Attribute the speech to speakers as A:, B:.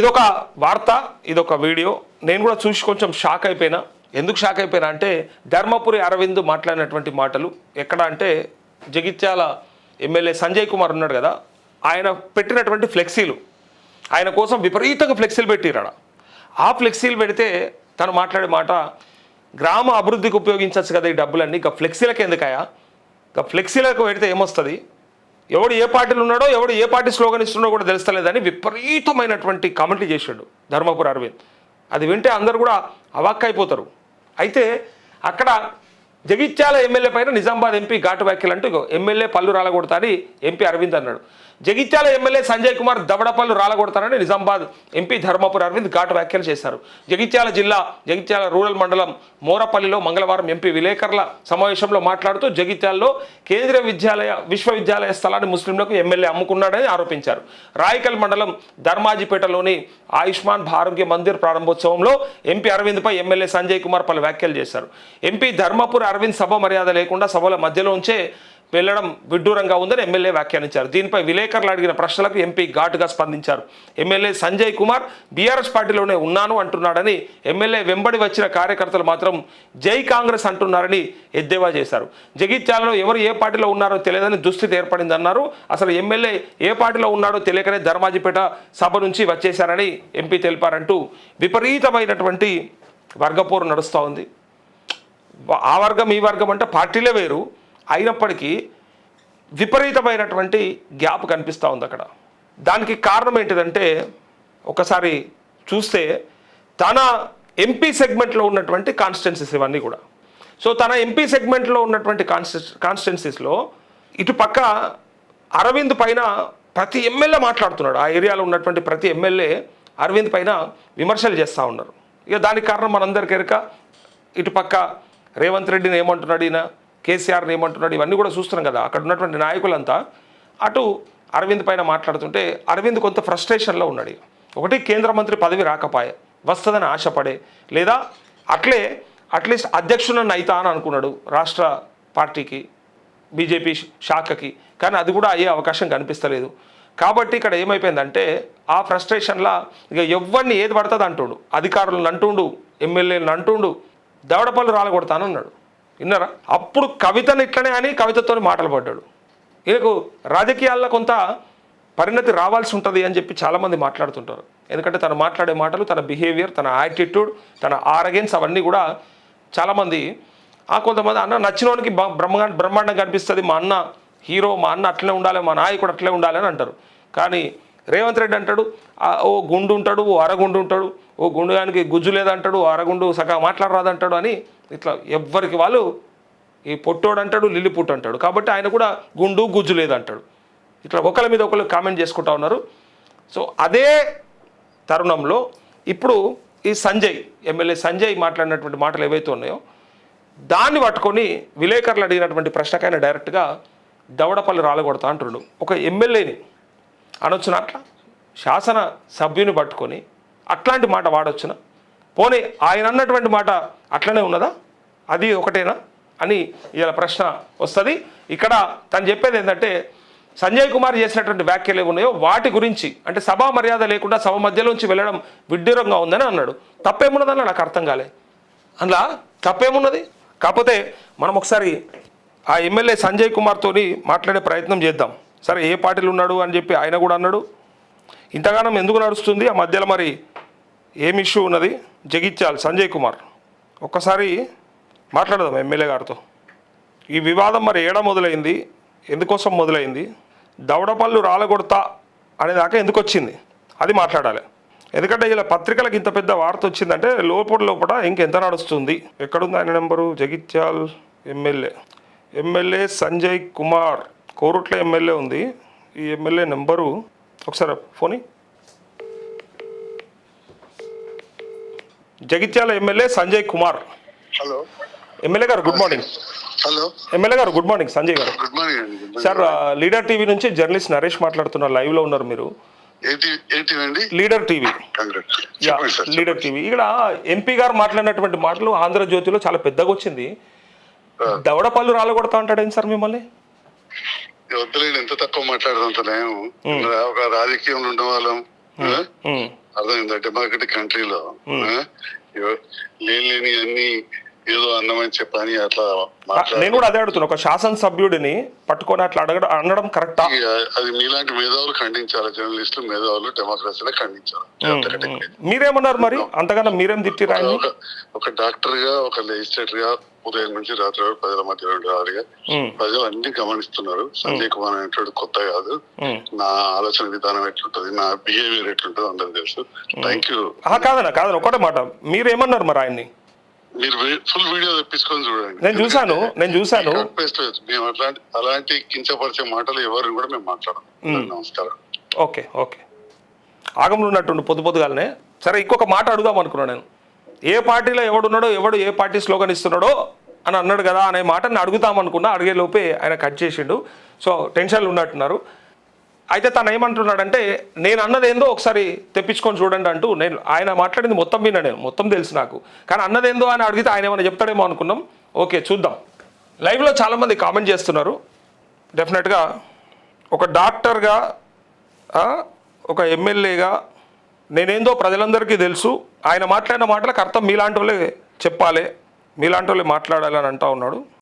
A: ఇదొక వార్త, ఇదొక వీడియో. నేను కూడా చూసి కొంచెం షాక్ అయిపోయినా. ఎందుకు షాక్ అయిపోయినా అంటే ధర్మపురి అరవింద్ మాట్లాడినటువంటి మాటలు ఎక్కడ అంటే జగిత్యాల ఎమ్మెల్యే సంజయ్ కుమార్ ఉన్నాడు కదా, ఆయన పెట్టినటువంటి ఫ్లెక్సీలు, ఆయన కోసం విపరీతంగా ఫ్లెక్సీలు పెట్టిరాడ. ఆ ఫ్లెక్సీలు పెడితే తను మాట్లాడే మాట, గ్రామ అభివృద్ధికి ఉపయోగించవచ్చు కదా ఈ డబ్బులన్నీ, ఇక ఫ్లెక్సీలకు ఎందుకయా, ఇక ఫ్లెక్సీలకు పెడితే ఏమొస్తుంది, ఎవడు ఏ పార్టీలు ఉన్నాడో ఎవడు ఏ పార్టీ స్లోగన్ ఇస్తున్నాడో కూడా తెలుస్తలేదని విపరీతమైనటువంటి కామెంట్లు చేశాడు ధర్మపురి అరవింద్. అది వింటే అందరూ కూడా అవాక్కైపోతారు. అయితే అక్కడ జగిత్యాల ఎమ్మెల్యే పైన నిజామాబాద్ ఎంపీ ఘాటు వ్యాఖ్యలు అంటూ ఎమ్మెల్యే పళ్ళు రాలగొడతారని ఎంపీ అరవింద్ అన్నాడు. జగిత్యాల ఎమ్మెల్యే సంజయ్ కుమార్ దవడపల్లు రాలగొడతారని నిజామాబాద్ ఎంపీ ధర్మపురి అరవింద్ ఘాటు వ్యాఖ్యలు చేశారు. జగిత్యాల జిల్లా జగిత్యాల రూరల్ మండలం మోరపల్లిలో మంగళవారం ఎంపీ విలేకరుల సమావేశంలో మాట్లాడుతూ జగిత్యాలలో కేంద్రీయ విశ్వవిద్యాలయ స్థలాన్ని ముస్లింలకు ఎమ్మెల్యే అమ్ముకున్నాడని ఆరోపించారు. రాయకల్ మండలం ధర్మాజిపేటలోని ఆయుష్మాన్ ఆరోగ్య మందిర్ ప్రారంభోత్సవంలో ఎంపీ అరవింద్పై ఎమ్మెల్యే సంజయ్ కుమార్ పలు వ్యాఖ్యలు చేశారు. ఎంపీ ధర్మపురి అరవింద్ సభ మర్యాద లేకుండా సభల మధ్యలోంచే వెళ్లడం విడ్డూరంగా ఉందని ఎమ్మెల్యే వ్యాఖ్యానించారు. దీనిపై విలేకరులు అడిగిన ప్రశ్నలకు ఎంపీ ఘాటుగా స్పందించారు. ఎమ్మెల్యే సంజయ్ కుమార్ బీఆర్ఎస్ పార్టీలోనే ఉన్నాను అంటున్నాడని, ఎమ్మెల్యే వెంబడి వచ్చిన కార్యకర్తలు మాత్రం జై కాంగ్రెస్ అంటున్నారని ఎద్దేవా చేశారు. జగిత్యాలలో ఎవరు ఏ పార్టీలో ఉన్నారో తెలియదని దుస్థితి ఏర్పడిందన్నారు. అసలు ఎమ్మెల్యే ఏ పార్టీలో ఉన్నాడో తెలియకనే ధర్మాజిపేట సభ నుంచి వచ్చేశారని ఎంపీ తెలిపారంటూ విపరీతమైనటువంటి వర్గపోరు నడుస్తూ ఉంది. ఆ వర్గం ఈ వర్గం అంటే పార్టీలే వేరు అయినప్పటికీ విపరీతమైనటువంటి గ్యాప్ కనిపిస్తూ ఉంది అక్కడ. దానికి కారణం ఏంటిదంటే ఒకసారి చూస్తే తన ఎంపీ సెగ్మెంట్లో ఉన్నటువంటి కాన్స్టిట్యున్సీస్ ఇవన్నీ కూడా. సో తన ఎంపీ సెగ్మెంట్లో ఉన్నటువంటి కాన్స్టిట్యున్సీస్లో ఇటు పక్క అరవింద్ పైన ప్రతి ఎమ్మెల్యే మాట్లాడుతున్నాడు. ఆ ఏరియాలో ఉన్నటువంటి ప్రతి ఎమ్మెల్యే అరవింద్ పైన విమర్శలు చేస్తూ ఉన్నారు. ఇక దానికి కారణం మనందరికీ ఎరుక. ఇటు పక్క రేవంత్ రెడ్డిని ఏమంటున్నాడు, ఈయన కేసీఆర్ని ఏమంటున్నాడు, ఇవన్నీ కూడా చూస్తున్నాం కదా. అక్కడ ఉన్నటువంటి నాయకులంతా అటు అరవింద్ పైన మాట్లాడుతుంటే అరవింద్ కొంత ఫ్రస్ట్రేషన్లో ఉన్నాడు. ఒకటి కేంద్ర మంత్రి పదవి రాకపోయే, వస్తుందని ఆశపడే, లేదా అట్లీస్ట్ అధ్యక్షునన్ను అయితా అని అనుకున్నాడు రాష్ట్ర పార్టీకి, బీజేపీ శాఖకి. కానీ అది కూడా అయ్యే అవకాశం కనిపిస్తలేదు. కాబట్టి ఇక్కడ ఏమైపోయిందంటే ఆ ఫ్రస్ట్రేషన్లా ఇక ఎవరిని ఏది పడుతుంది అంటుండు, అధికారులను అంటుండు, ఎమ్మెల్యేలను అంటుండు, దవడపల్లు రాలగొడతానన్నాడు. విన్నారా? అప్పుడు కవితను ఇట్లనే అని కవితతో మాటలు పడ్డాడు. ఈయనకు రాజకీయాల్లో కొంత పరిణతి రావాల్సి ఉంటుంది అని చెప్పి చాలామంది మాట్లాడుతుంటారు. ఎందుకంటే తను మాట్లాడే మాటలు, తన బిహేవియర్, తన యాటిట్యూడ్, తన ఆరగెన్స్ అవన్నీ కూడా చాలామంది కొంతమంది అన్న నచ్చినోనికి బ్రహ్మాండం కనిపిస్తుంది, మా అన్న హీరో, మా అన్న అట్లనే ఉండాలి, మా నాయకుడు అట్లే ఉండాలి అని అంటారు. కానీ రేవంత్ రెడ్డి అంటాడు ఓ గుండు ఉంటాడు, ఓ అరగుండు ఉంటాడు, ఓ గుండుగానికి గుజ్జు లేదంటాడు, ఓ అరగుండు సగం మాట్లాడరాదంటాడు అని ఇట్లా ఎవ్వరికి వాళ్ళు ఈ పొట్టోడు అంటాడు, లిల్లి పుట్టు అంటాడు. కాబట్టి ఆయన కూడా గుండు గుజ్జు లేదంటాడు. ఇట్లా ఒకరి మీద ఒకరు కామెంట్ చేసుకుంటా ఉన్నారు. సో అదే తరుణంలో ఇప్పుడు ఈ ఎమ్మెల్యే సంజయ్ మాట్లాడినటువంటి మాటలు ఏవైతే ఉన్నాయో దాన్ని పట్టుకొని విలేకరులు అడిగినటువంటి ప్రశ్నకైనా డైరెక్ట్గా దవడపల్లి రాలగొడతా అంటున్నాడు. ఒక ఎమ్మెల్యేని అనొచ్చున, అట్లా శాసన సభ్యుని పట్టుకొని అట్లాంటి మాట వాడొచ్చున? పోనీ ఆయన అన్నటువంటి మాట అట్లనే ఉన్నదా, అది ఒకటేనా అని ఇలా ప్రశ్న వస్తుంది. ఇక్కడ తను చెప్పేది ఏంటంటే సంజయ్ కుమార్ చేసినటువంటి వ్యాఖ్యలు ఏమున్నాయో వాటి గురించి, అంటే సభా మర్యాద లేకుండా సభ మధ్యలోంచి వెళ్ళడం విడ్డూరంగా ఉందని అన్నాడు. తప్పేమున్నదని నాకు అర్థం కాలే. అందులో తప్పేమున్నది? కాకపోతే మనం ఒకసారి ఆ ఎమ్మెల్యే సంజయ్ కుమార్తో మాట్లాడే ప్రయత్నం చేద్దాం. సరే ఏ పార్టీలు ఉన్నాడు అని చెప్పి ఆయన కూడా అన్నాడు. ఇంతగానం ఎందుకు నడుస్తుంది ఆ మధ్యలో, మరి ఏం ఇష్యూ ఉన్నది జగిత్యాల సంజయ్ కుమార్? ఒక్కసారి మాట్లాడదాం ఎమ్మెల్యే గారితో. ఈ వివాదం మరి ఏడ మొదలైంది, ఎందుకోసం మొదలైంది, దవడపల్లు రాలగొడతా అనేదాకా ఎందుకు వచ్చింది, అది మాట్లాడాలి. ఎందుకంటే ఇలా పత్రికలకు ఇంత పెద్ద వార్త వచ్చిందంటే లోపల ఇంకెంత నడుస్తుంది. ఎక్కడుంది ఆయన number? Jagtial MLA Sanjay Kumar, Korutla MLA ఉంది. ఈ ఎమ్మెల్యే నెంబరు ఒకసారి Fani. Jagtial MLA Sanjay Kumar.
B: Hello
A: MLA గారు గుడ్ మార్నింగ్.
B: హలో
A: ఎమ్మెల్యే గారు గుడ్ మార్నింగ్. సంజయ్ గారు
B: good morning.
A: Sir, leader TV నుంచి జర్నలిస్ట్ నరేష్ మాట్లాడుతున్నారు. లైవ్లో ఉన్నారు మీరు. Leader TV. Leader TV. ఇక్కడ ఎంపీ గారు మాట్లాడినటువంటి మాటలు ఆంధ్రజ్యోతిలో చాలా పెద్దగా వచ్చింది. దవడపల్లు రాలగొడతా అంటాడేంటి సార్ మిమ్మల్ని?
B: వద్దులేండి, ఎంత తక్కువ మాట్లాడదంతనే. ఒక రాజకీయంలో ఉన్న వాళ్ళం, అర్థమైందా? డెమోక్రటిక్ కంట్రీలో లేని అన్ని ఏదో అన్నమని చెప్పని అట్లా
A: నేను కూడా అదే అడుగుతున్నా, ఒక శాసనసభ్యుడిని పట్టుకొని అట్లా అనడం కరెక్టా?
B: అది మీలాంటి మేధావులు ఖండించాలి, జర్నలిస్టులు మేధావులు డెమోక్రసీలో ఖండించాలి.
A: మీరేమన్నారు మరి అంతగానో మీరేం తిట్టిరా?
B: ఒక డాక్టర్ గా, ఒక లెజిస్లేటర్ గా ఉదయం నుంచి రాత్రి వరకు ప్రజల మధ్య ఉండేవాడిగా ప్రజలు అన్ని గమనిస్తున్నారు. సంజయ్ కుమార్ అనేటువంటి కొత్త కాదు, నా ఆలోచన విధానం ఎట్లుంటది, నా బిహేవియర్ ఎట్లుంటది అందరికి తెలుసు. Thank you.
A: కాదన్న ఒకటే మాట, మీరేమన్నారు మరి ఆయన్ని?
B: మీరు ఫుల్ వీడియో తెప్పించుకొని చూడండి.
A: నేను చూసాను.
B: మేము అలాంటి కించపరిచే మాటలు ఎవరిని కూడా మేము మాట్లాడము. నమస్కారం.
A: ఓకే ఆగంలో ఉన్నట్టుండి పొద్దుగాలనే. సరే, ఇంకొక మాట అడుగుదాం అనుకున్నాను నేను. ఏ పార్టీలో ఎవడున్నాడో, ఎవడు ఏ పార్టీ స్లోగన్ ఇస్తున్నాడో అని అన్నాడు కదా అనే మాటని అడుగుతామనుకున్నా, అడిగే లోపే ఆయన కట్ చేసిండు. సో టెన్షన్లు ఉన్నట్టున్నారు. అయితే తను ఏమంటున్నాడంటే, నేను అన్నదేందో ఒకసారి తెప్పించుకొని చూడండి అంటూ, ఆయన మాట్లాడింది మొత్తం విన్నా, నేను మొత్తం తెలుసు నాకు, కానీ అన్నదేందో అని అడిగితే ఆయన ఏమైనా చెప్తాడేమో అనుకున్నాం. ఓకే, చూద్దాం. లైవ్లో చాలామంది కామెంట్ చేస్తున్నారు. డెఫినెట్గా ఒక డాక్టర్గా, ఒక ఎమ్మెల్యేగా నేనేందో ప్రజలందరికీ తెలుసు. ఆయన మాట్లాడిన మాటలకు అర్థం మీలాంటి వాళ్ళే చెప్పాలి, మీలాంటి వాళ్ళే మాట్లాడాలని అంటూ ఉన్నాడు.